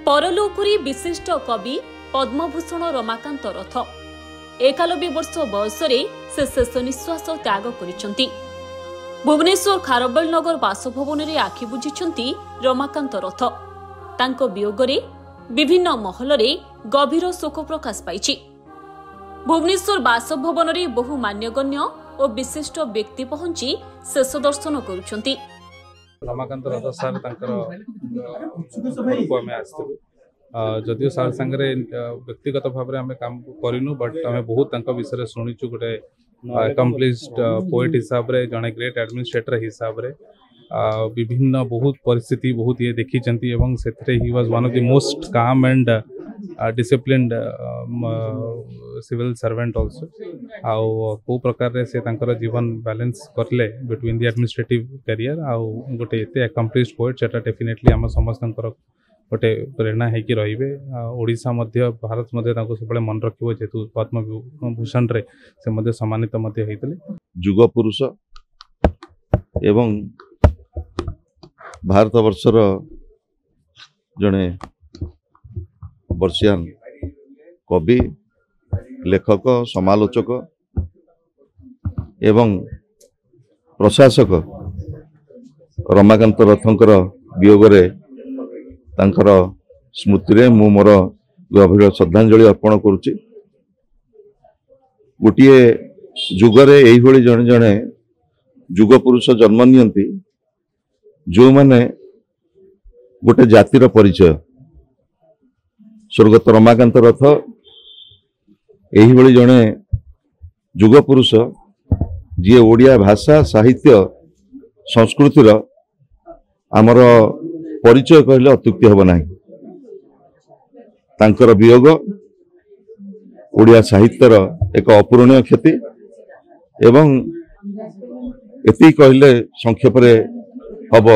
परलोकरी विशिष्ट कवि पद्मभूषण रमाकांत रथ 91 वर्ष बयस से शेष निश्वास त्याग करिसेंती। भुवनेश्वर खारबेल नगर बासभवन में आखि बुझिसेंती रमाकांत रथ। तांको वियोगरे विभिन्न महल में गभीर शोक प्रकाश पाइछि। भुवनेश्वर बासभवन में बहु मान्यगण्य और विशिष्ट व्यक्ति पहुंची शेष दर्शन करुछंती। रमाकांत रथ सार जदिव सार सांगे व्यक्तिगत भाव में आम काम करूँ बट आम बहुत विषय शुणुचु गोटे अकम्प्लिश्ड पोएट हिसाब से जड़े ग्रेट एडमिनिस्ट्रेटर हिसाब से विभिन्न बहुत परिस्थिति बहुत ये देखी ही was one of the most calm and disciplined civil servant also को प्रकार से जीवन बैलेंस करले बिटवीन द एडमिनिस्ट्रेटिव करियर आउ गोटे एते अकम्प्लिश्ड पोएट सेटा डेफिनेटली आम समस्त गोटे प्रेरणा है कि रहिबे। ओडिशा मध्य भारत मध्य सब मन रखिबो जेतु पद्म भूषण रे से मध्य सम्मानित मध्य हेतले। जुग पुरुष एवं भारत वर्षर जने वर्षियान कवि लेखक समालोचक एवं प्रशासक रमाकांत रथंकर वियोगरे तांकर स्मृति रे मु मोर गभीर श्रद्धांजलि अर्पण करुच्ची। गोटे जुगरे एही भली जने जने जुग पुरुष जन्म नियंती जो माने गोटे जातिर परिचय। स्वर्गत रमाकांत रथ एही भली जने जुग पुरुष जी ओडिया भाषा साहित्य संस्कृतिर आमर परिचय कहले अत्युक्ति हब नाही। तांकर वियोग ओडिया साहित्यर एक अपूरणीय क्षति एवं एति कहले संक्षेप रे हब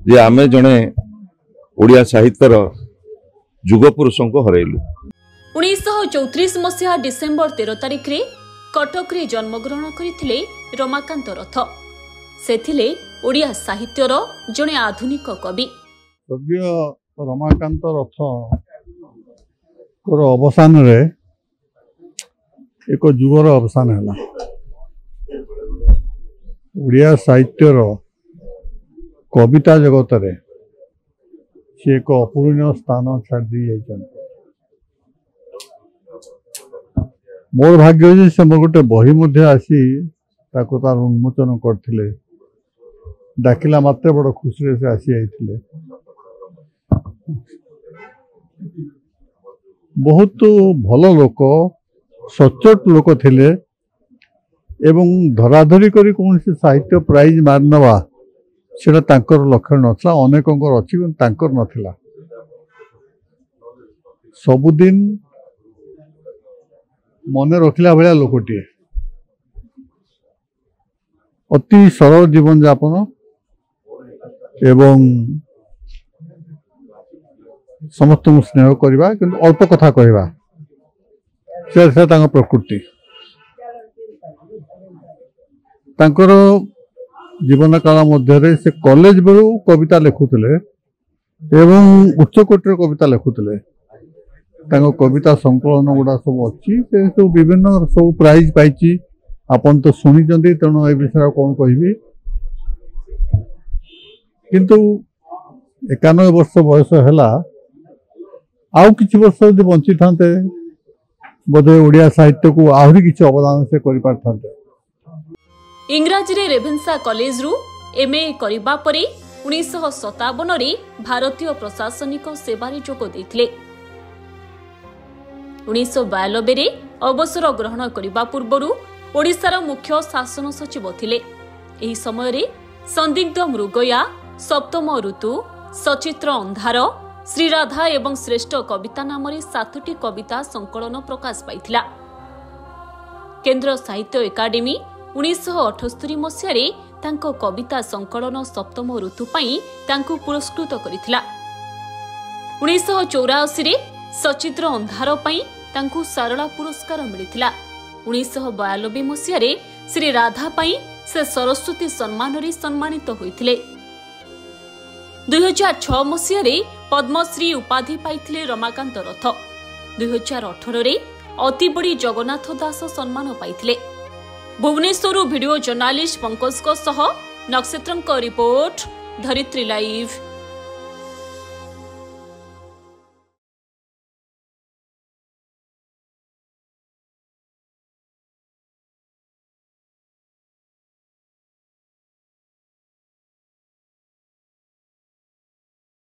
जे आमे जने ओडिया साहित्यर जुग पुरुषों को हरैलु। 1934 मसीहा डिसेम्बर 13 तारिख रे कटक रे जन्मग्रहण करथिले रमाकांत रथ। सेथिले ओडिया साहित्यर जने आधुनिक कवि। स्वर्गीय रमाकांत रथ को अवसान रे एक जुगर अवसान है। ओडिया साहित्यर कविता जगत रे से एक अपूरणीय स्थान छाड़ दी जाइछन। मोर भाग्य जे से गोटे बही मध्य आसी ताको तार उन्मोचन करथिले। डाकिला मात्र बड़ खुशी से आसी आइथिले। बहुत भल लोक सचोट लोक थिले एवं धराधरी करी कौन से साहित्य प्राइज मारनवा सेटा तांकर लक्षण नथला। अनेकंकर अछि तांकर नथिला। सबुदिन मने रखिला भलिया लोकटिए। अति सरल जीवन यापन एवं समस्त स्नेह करवा किंतु अल्प कथा कहवा से प्रकृति। तांकर जीवन काल मध्य से कॉलेज बेलू कविता लिखुले एवं उच्चकोटर कविता लिखुले। कविता संकलन गुड़ा सब अच्छी से सब विभिन्न सब प्राइज पाई। आपन तो शुणी तेणु ए विषय कौन कहि किंतु 91 वर्ष बयस है आउ किछि वर्ष यदि बंची था बोधे ओडिया साहित्य को आहरी किछि अवदान से करि पारथांते। इंग्राजी रे रेभेन्सा कॉलेज रु एमए करिबा परे 1957 रे भारतीय प्रशासनिक सेवा रे जोग दैथिले। 1992 रे अवसर ग्रहण करिबा पूर्वरु ओडिशार मुख्य शासन सचिव थिले। एही समय रे संदिग्ध मृगया, सप्तम ऋतु, सचित्र अंधार, श्रीराधा एवं श्रेष्ठ कविता नाम 7टी कविता संकलन प्रकाश पाइथिला। केंद्र साहित्य एकाडेमी 1978 मसीह तांको कविता संकलन सप्तम ऋतु पाई तांको पुरस्कृत करिथिला। 1984 रे सचित्र अंधार पाई तांको सारला पुरस्कार मिलिथिला। 1992 मसीह श्री राधा पाई से सरस्वती सम्मान रे सम्मानित होइथिले। 2006 मसीह पद्मश्री उपाधि पाइथिले रमाकांत रथ 2018 अति बड़ी जगन्नाथ दास सम्मान पाइथिले। भुवनेश्वर वीडियो जर्नालिस्ट पंकज नक्षत्रଙ୍କ रिपोर्ट धरित्री लाइव।